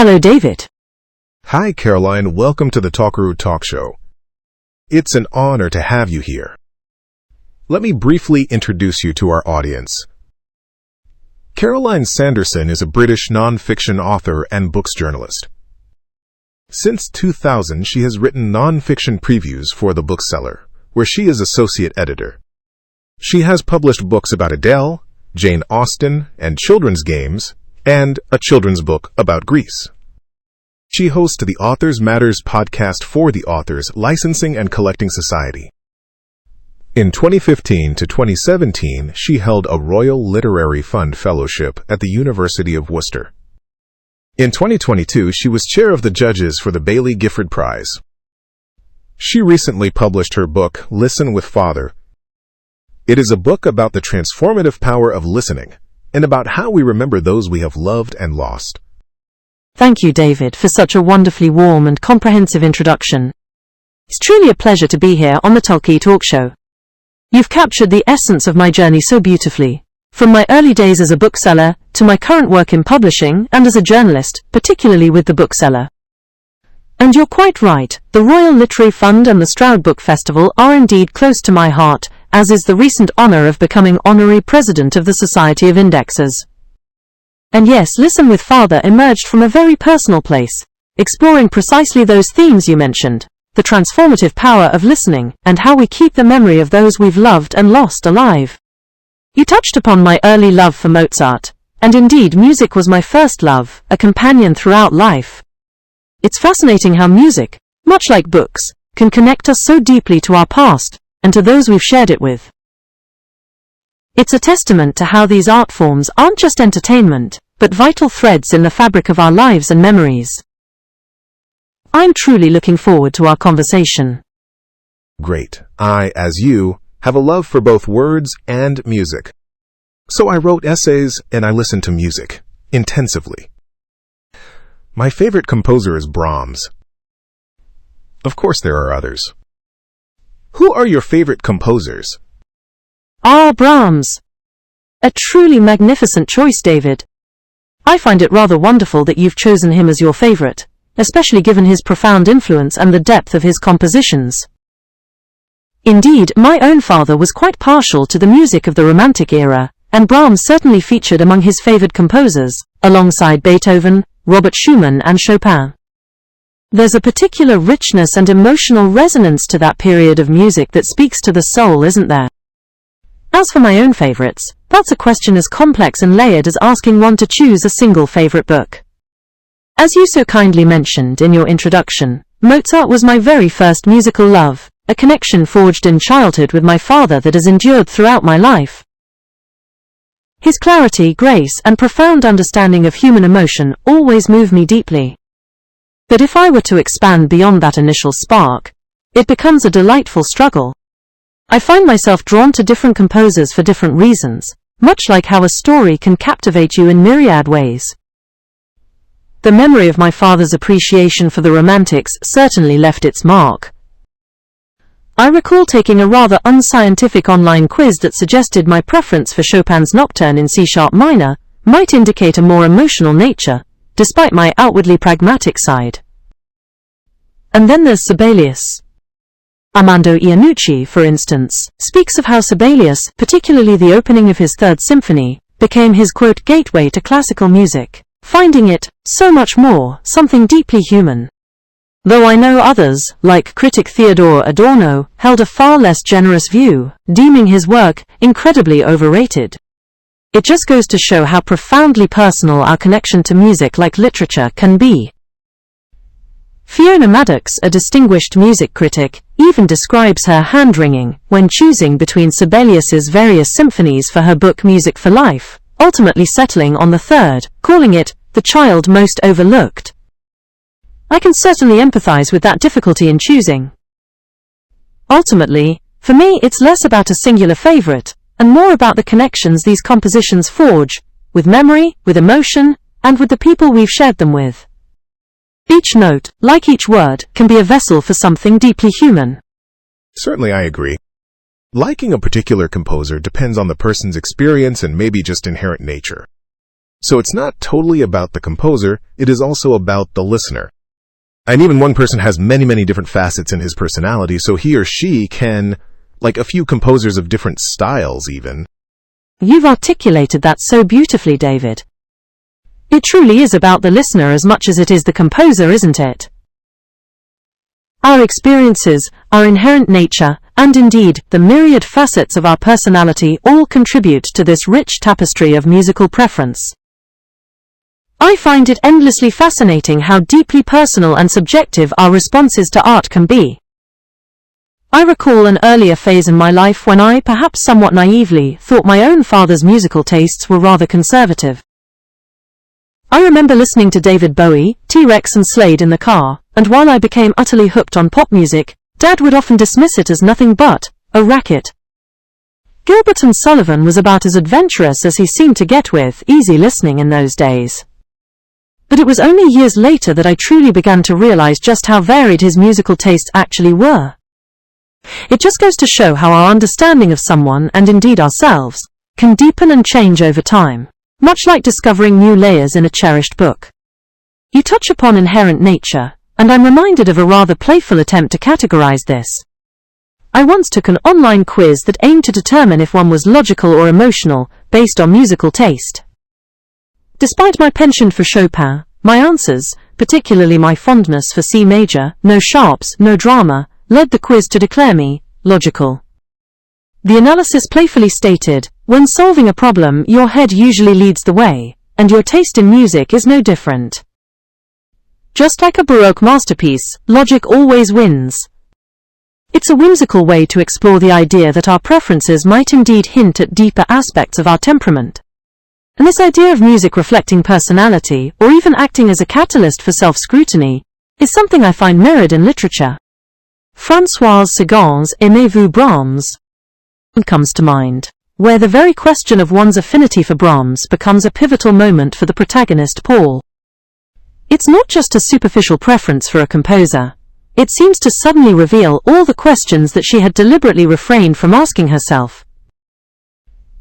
Hello, David. Hi, Caroline. Welcome to the Talkoru Talkshow. It's an honor to have you here. Let me briefly introduce you to our audience. Caroline Sanderson is a British non-fiction author and books journalist. Since 2000, she has written non-fiction previews for The Bookseller, where she is associate editor. She has published books about Adele, Jane Austen, and children's games, and a children's book about Greece. She hosts the Authors Matters podcast for the Authors Licensing and Collecting Society. In 2015 to 2017, she held a Royal Literary Fund Fellowship at the University of Worcester. In 2022, she was chair of the judges for the Baillie Gifford Prize. She recently published her book, Listen with Father. It is a book about the transformative power of listening and about how we remember those we have loved and lost. Thank you, David, for such a wonderfully warm and comprehensive introduction. It's truly a pleasure to be here on the Talkoru Talkshow. You've captured the essence of my journey so beautifully, from my early days as a bookseller to my current work in publishing and as a journalist, particularly with the Bookseller. And you're quite right, the Royal Literary Fund and the Stroud Book Festival are indeed close to my heart, as is the recent honor of becoming honorary president of the Society of Indexers. And yes, Listen with Father emerged from a very personal place, exploring precisely those themes you mentioned, the transformative power of listening, and how we keep the memory of those we've loved and lost alive. You touched upon my early love for Mozart, and indeed music was my first love, a companion throughout life. It's fascinating how music, much like books, can connect us so deeply to our past, and to those we've shared it with. It's a testament to how these art forms aren't just entertainment, but vital threads in the fabric of our lives and memories. I'm truly looking forward to our conversation. Great. I, as you, have a love for both words and music. So I wrote essays and I listened to music, intensively. My favorite composer is Brahms. Of course there are others. Who are your favorite composers? Brahms. A truly magnificent choice, David. I find it rather wonderful that you've chosen him as your favorite, especially given his profound influence and the depth of his compositions. Indeed, my own father was quite partial to the music of the Romantic era, and Brahms certainly featured among his favored composers, alongside Beethoven, Robert Schumann, and Chopin. There's a particular richness and emotional resonance to that period of music that speaks to the soul, isn't there? As for my own favorites, that's a question as complex and layered as asking one to choose a single favorite book. As you so kindly mentioned in your introduction, Mozart was my very first musical love, a connection forged in childhood with my father that has endured throughout my life. His clarity, grace, and profound understanding of human emotion always move me deeply. But if I were to expand beyond that initial spark, it becomes a delightful struggle. I find myself drawn to different composers for different reasons, much like how a story can captivate you in myriad ways. The memory of my father's appreciation for the Romantics certainly left its mark. I recall taking a rather unscientific online quiz that suggested my preference for Chopin's Nocturne in C-sharp minor might indicate a more emotional nature, despite my outwardly pragmatic side. And then there's Sibelius. Armando Iannucci, for instance, speaks of how Sibelius, particularly the opening of his Third Symphony, became his, quote, gateway to classical music, finding it, so much more, something deeply human. Though I know others, like critic Theodore Adorno, held a far less generous view, deeming his work incredibly overrated. It just goes to show how profoundly personal our connection to music like literature can be. Fiona Maddox, a distinguished music critic, even describes her hand-wringing when choosing between Sibelius's various symphonies for her book Music for Life, ultimately settling on the third, calling it the child most overlooked. I can certainly empathize with that difficulty in choosing. Ultimately, for me it's less about a singular favorite, and more about the connections these compositions forge, with memory, with emotion, and with the people we've shared them with. Each note, like each word, can be a vessel for something deeply human. Certainly I agree. Liking a particular composer depends on the person's experience and maybe just inherent nature. So it's not totally about the composer, it is also about the listener. And even one person has many, many different facets in his personality, so he or she can, like a few composers of different styles even. You've articulated that so beautifully, David. It truly is about the listener as much as it is the composer, isn't it? Our experiences, our inherent nature, and indeed the myriad facets of our personality all contribute to this rich tapestry of musical preference. I find it endlessly fascinating how deeply personal and subjective our responses to art can be. I recall an earlier phase in my life when I, perhaps somewhat naively, thought my own father's musical tastes were rather conservative. I remember listening to David Bowie, T-Rex and Slade in the car, and while I became utterly hooked on pop music, Dad would often dismiss it as nothing but a racket. Gilbert and Sullivan was about as adventurous as he seemed to get with easy listening in those days. But it was only years later that I truly began to realize just how varied his musical tastes actually were. It just goes to show how our understanding of someone, and indeed ourselves, can deepen and change over time, much like discovering new layers in a cherished book. You touch upon inherent nature, and I'm reminded of a rather playful attempt to categorize this. I once took an online quiz that aimed to determine if one was logical or emotional, based on musical taste. Despite my penchant for Chopin, my answers, particularly my fondness for C major, no sharps, no drama, led the quiz to declare me logical. The analysis playfully stated, when solving a problem, your head usually leads the way, and your taste in music is no different. Just like a Baroque masterpiece, logic always wins. It's a whimsical way to explore the idea that our preferences might indeed hint at deeper aspects of our temperament. And this idea of music reflecting personality, or even acting as a catalyst for self-scrutiny, is something I find mirrored in literature. Françoise Sagan's Aimez-vous Brahms comes to mind, where the very question of one's affinity for Brahms becomes a pivotal moment for the protagonist Paul. It's not just a superficial preference for a composer. It seems to suddenly reveal all the questions that she had deliberately refrained from asking herself.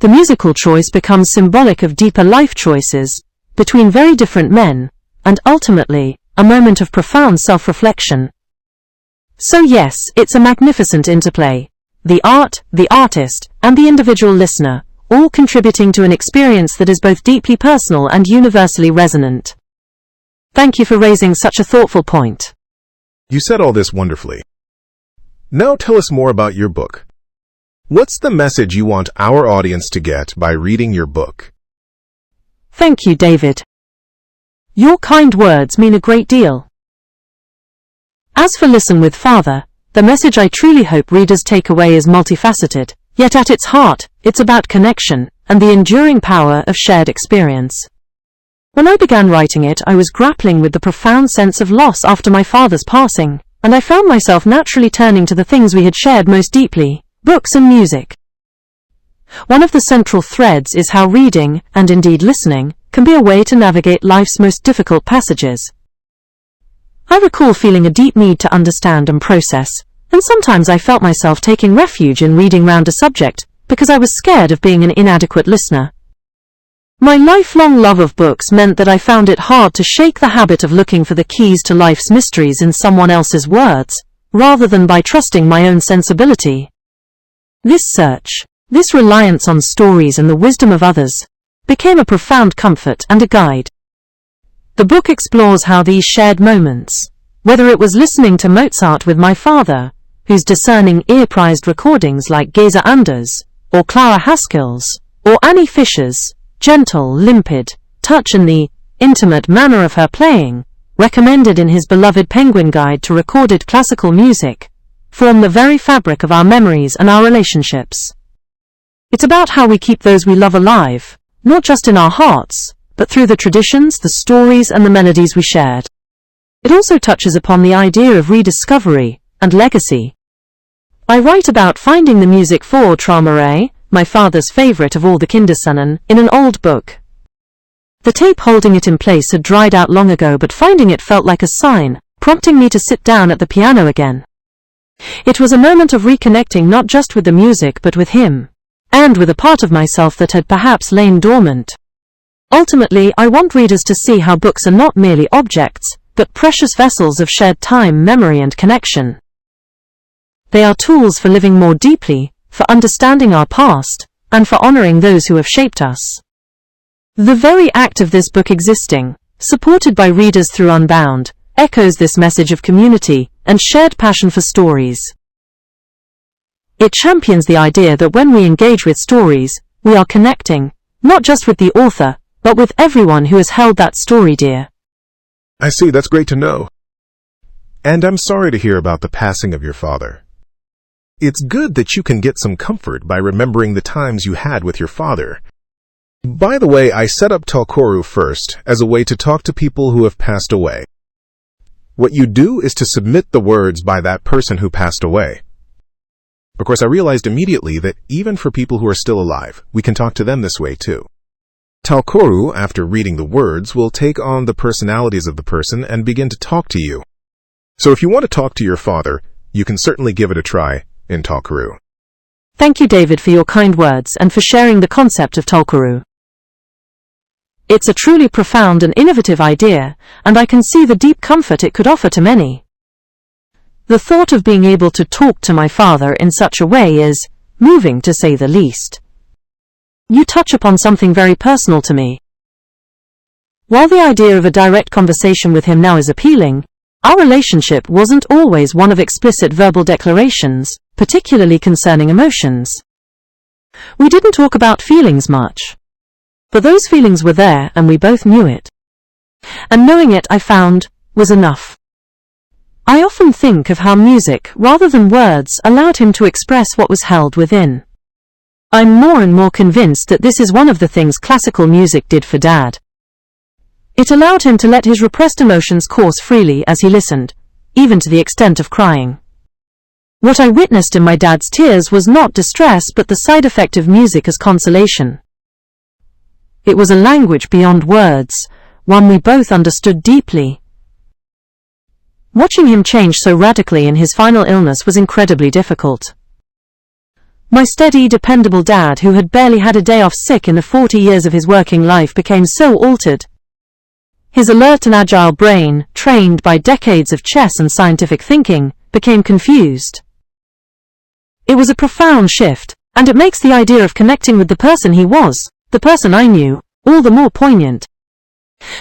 The musical choice becomes symbolic of deeper life choices between very different men, and ultimately, a moment of profound self-reflection. So yes, it's a magnificent interplay. The art, the artist, and the individual listener, all contributing to an experience that is both deeply personal and universally resonant. Thank you for raising such a thoughtful point. You said all this wonderfully. Now tell us more about your book. What's the message you want our audience to get by reading your book? Thank you, David. Your kind words mean a great deal. As for Listen with Father, the message I truly hope readers take away is multifaceted, yet at its heart, it's about connection and the enduring power of shared experience. When I began writing it, I was grappling with the profound sense of loss after my father's passing, and I found myself naturally turning to the things we had shared most deeply, books and music. One of the central threads is how reading, and indeed listening, can be a way to navigate life's most difficult passages. I recall feeling a deep need to understand and process, and sometimes I felt myself taking refuge in reading round a subject because I was scared of being an inadequate listener. My lifelong love of books meant that I found it hard to shake the habit of looking for the keys to life's mysteries in someone else's words, rather than by trusting my own sensibility. This search, this reliance on stories and the wisdom of others, became a profound comfort and a guide. The book explores how these shared moments, whether it was listening to Mozart with my father, whose discerning ear prized recordings like Geza Anders, or Clara Haskell's, or Annie Fisher's gentle, limpid touch and the intimate manner of her playing, recommended in his beloved Penguin Guide to Recorded Classical Music, form the very fabric of our memories and our relationships. It's about how we keep those we love alive, not just in our hearts, but through the traditions, the stories, and the melodies we shared. It also touches upon the idea of rediscovery and legacy. I write about finding the music for Traumerei, my father's favorite of all the Kindersonnen, in an old book. The tape holding it in place had dried out long ago, but finding it felt like a sign, prompting me to sit down at the piano again. It was a moment of reconnecting not just with the music but with him, and with a part of myself that had perhaps lain dormant. Ultimately, I want readers to see how books are not merely objects, but precious vessels of shared time, memory, and connection. They are tools for living more deeply, for understanding our past, and for honoring those who have shaped us. The very act of this book existing, supported by readers through Unbound, echoes this message of community and shared passion for stories. It champions the idea that when we engage with stories, we are connecting, not just with the author, but with everyone who has held that story dear. I see, that's great to know. And I'm sorry to hear about the passing of your father. It's good that you can get some comfort by remembering the times you had with your father. By the way, I set up Talkoru first as a way to talk to people who have passed away. What you do is to submit the words by that person who passed away. Of course, I realized immediately that even for people who are still alive, we can talk to them this way too. Talkoru, after reading the words, will take on the personalities of the person and begin to talk to you. So if you want to talk to your father, you can certainly give it a try in Talkoru. Thank you, David, for your kind words and for sharing the concept of Talkoru. It's a truly profound and innovative idea, and I can see the deep comfort it could offer to many. The thought of being able to talk to my father in such a way is moving, to say the least. You touch upon something very personal to me. While the idea of a direct conversation with him now is appealing, our relationship wasn't always one of explicit verbal declarations, particularly concerning emotions. We didn't talk about feelings much. But those feelings were there, and we both knew it. And knowing it, I found, was enough. I often think of how music, rather than words, allowed him to express what was held within. I'm more and more convinced that this is one of the things classical music did for Dad. It allowed him to let his repressed emotions course freely as he listened, even to the extent of crying. What I witnessed in my dad's tears was not distress, but the side effect of music as consolation. It was a language beyond words, one we both understood deeply. Watching him change so radically in his final illness was incredibly difficult. My steady, dependable dad, who had barely had a day off sick in the 40 years of his working life, became so altered. His alert and agile brain, trained by decades of chess and scientific thinking, became confused. It was a profound shift, and it makes the idea of connecting with the person he was, the person I knew, all the more poignant.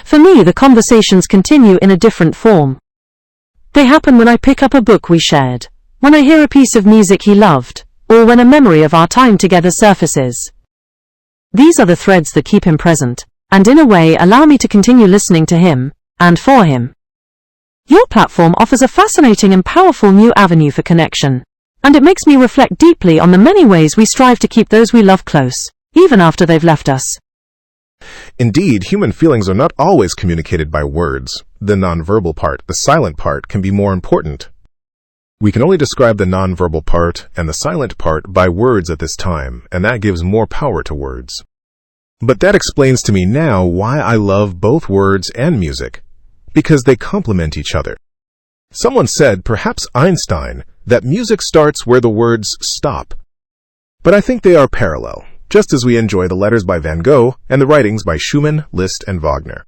For me, the conversations continue in a different form. They happen when I pick up a book we shared, when I hear a piece of music he loved, or when a memory of our time together surfaces. These are the threads that keep him present, and in a way allow me to continue listening to him, and for him. Your platform offers a fascinating and powerful new avenue for connection, and it makes me reflect deeply on the many ways we strive to keep those we love close, even after they've left us. Indeed, human feelings are not always communicated by words. The nonverbal part, the silent part, can be more important. We can only describe the nonverbal part and the silent part by words at this time, and that gives more power to words. But that explains to me now why I love both words and music, because they complement each other. Someone said, perhaps Einstein, that music starts where the words stop. But I think they are parallel, just as we enjoy the letters by Van Gogh and the writings by Schumann, Liszt, and Wagner.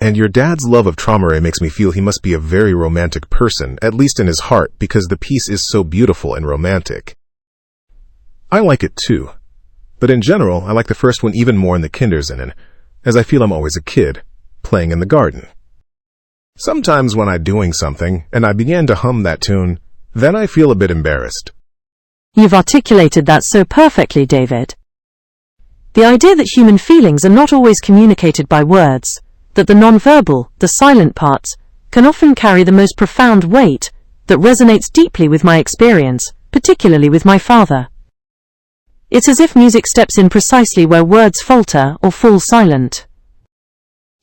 And your dad's love of Traumerei makes me feel he must be a very romantic person, at least in his heart, because the piece is so beautiful and romantic. I like it too. But in general, I like the first one even more in the Kindersinnen, as I feel I'm always a kid, playing in the garden. Sometimes when I'm doing something, and I begin to hum that tune, then I feel a bit embarrassed. You've articulated that so perfectly, David. The idea that human feelings are not always communicated by words, that the nonverbal, the silent parts, can often carry the most profound weight, that resonates deeply with my experience, particularly with my father. It's as if music steps in precisely where words falter or fall silent.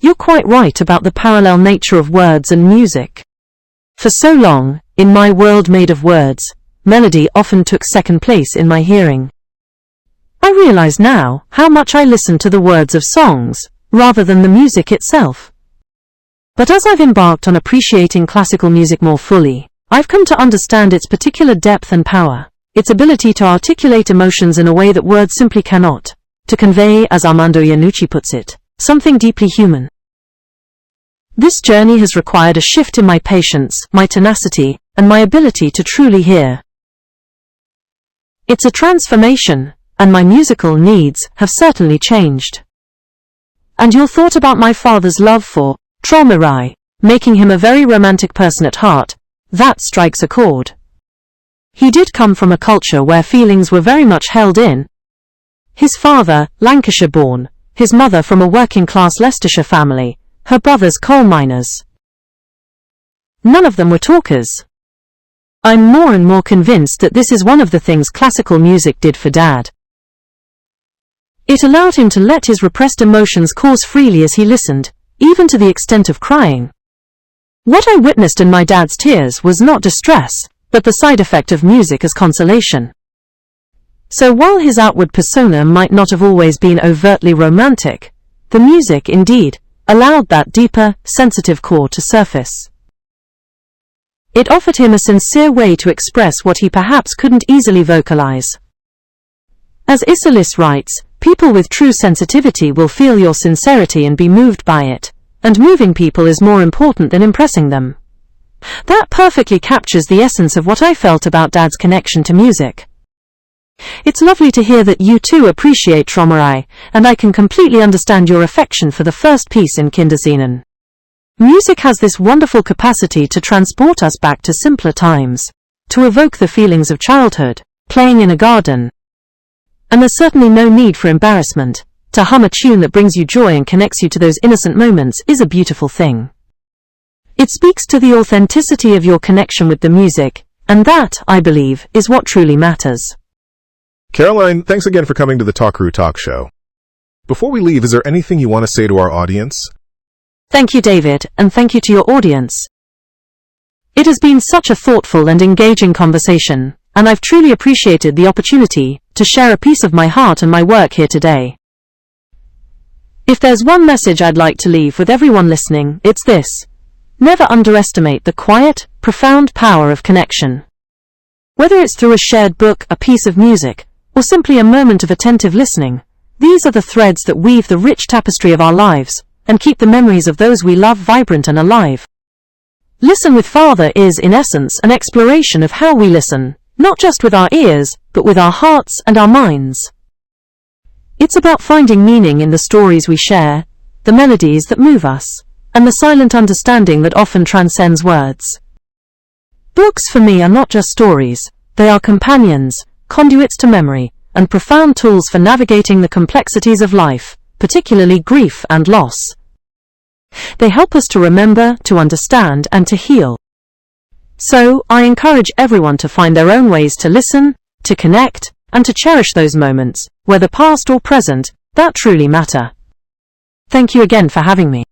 You're quite right about the parallel nature of words and music. For so long, in my world made of words, melody often took second place in my hearing. I realize now how much I listen to the words of songs, rather than the music itself. But as I've embarked on appreciating classical music more fully, I've come to understand its particular depth and power, its ability to articulate emotions in a way that words simply cannot, to convey, as Armando Iannucci puts it, something deeply human. This journey has required a shift in my patience, my tenacity, and my ability to truly hear. It's a transformation, and my musical needs have certainly changed. And your thought about my father's love for Traumerei, making him a very romantic person at heart, that strikes a chord. He did come from a culture where feelings were very much held in. His father, Lancashire-born, his mother from a working-class Leicestershire family, her brothers coal miners. None of them were talkers. I'm more and more convinced that this is one of the things classical music did for Dad. It allowed him to let his repressed emotions course freely as he listened, even to the extent of crying. What I witnessed in my dad's tears was not distress, but the side effect of music as consolation. So while his outward persona might not have always been overtly romantic, the music, indeed, allowed that deeper, sensitive core to surface. It offered him a sincere way to express what he perhaps couldn't easily vocalize. As Isserlis writes, people with true sensitivity will feel your sincerity and be moved by it, and moving people is more important than impressing them. That perfectly captures the essence of what I felt about Dad's connection to music. It's lovely to hear that you too appreciate Traumerei, and I can completely understand your affection for the first piece in Kinderscenen. Music has this wonderful capacity to transport us back to simpler times, to evoke the feelings of childhood, playing in a garden. And there's certainly no need for embarrassment. To hum a tune that brings you joy and connects you to those innocent moments is a beautiful thing. It speaks to the authenticity of your connection with the music, and that, I believe, is what truly matters. Caroline, thanks again for coming to the Talkoru Talkshow. Before we leave, is there anything you want to say to our audience? Thank you, David, and thank you to your audience. It has been such a thoughtful and engaging conversation, and I've truly appreciated the opportunity to share a piece of my heart and my work here today. If there's one message I'd like to leave with everyone listening, it's this. Never underestimate the quiet, profound power of connection. Whether it's through a shared book, a piece of music, or simply a moment of attentive listening, these are the threads that weave the rich tapestry of our lives, and keep the memories of those we love vibrant and alive. Listen with Father is, in essence, an exploration of how we listen, not just with our ears, but with our hearts and our minds. It's about finding meaning in the stories we share, the melodies that move us, and the silent understanding that often transcends words. Books for me are not just stories, they are companions, conduits to memory, and profound tools for navigating the complexities of life, particularly grief and loss. They help us to remember, to understand, and to heal. So, I encourage everyone to find their own ways to listen, to connect, and to cherish those moments, whether past or present, that truly matter. Thank you again for having me.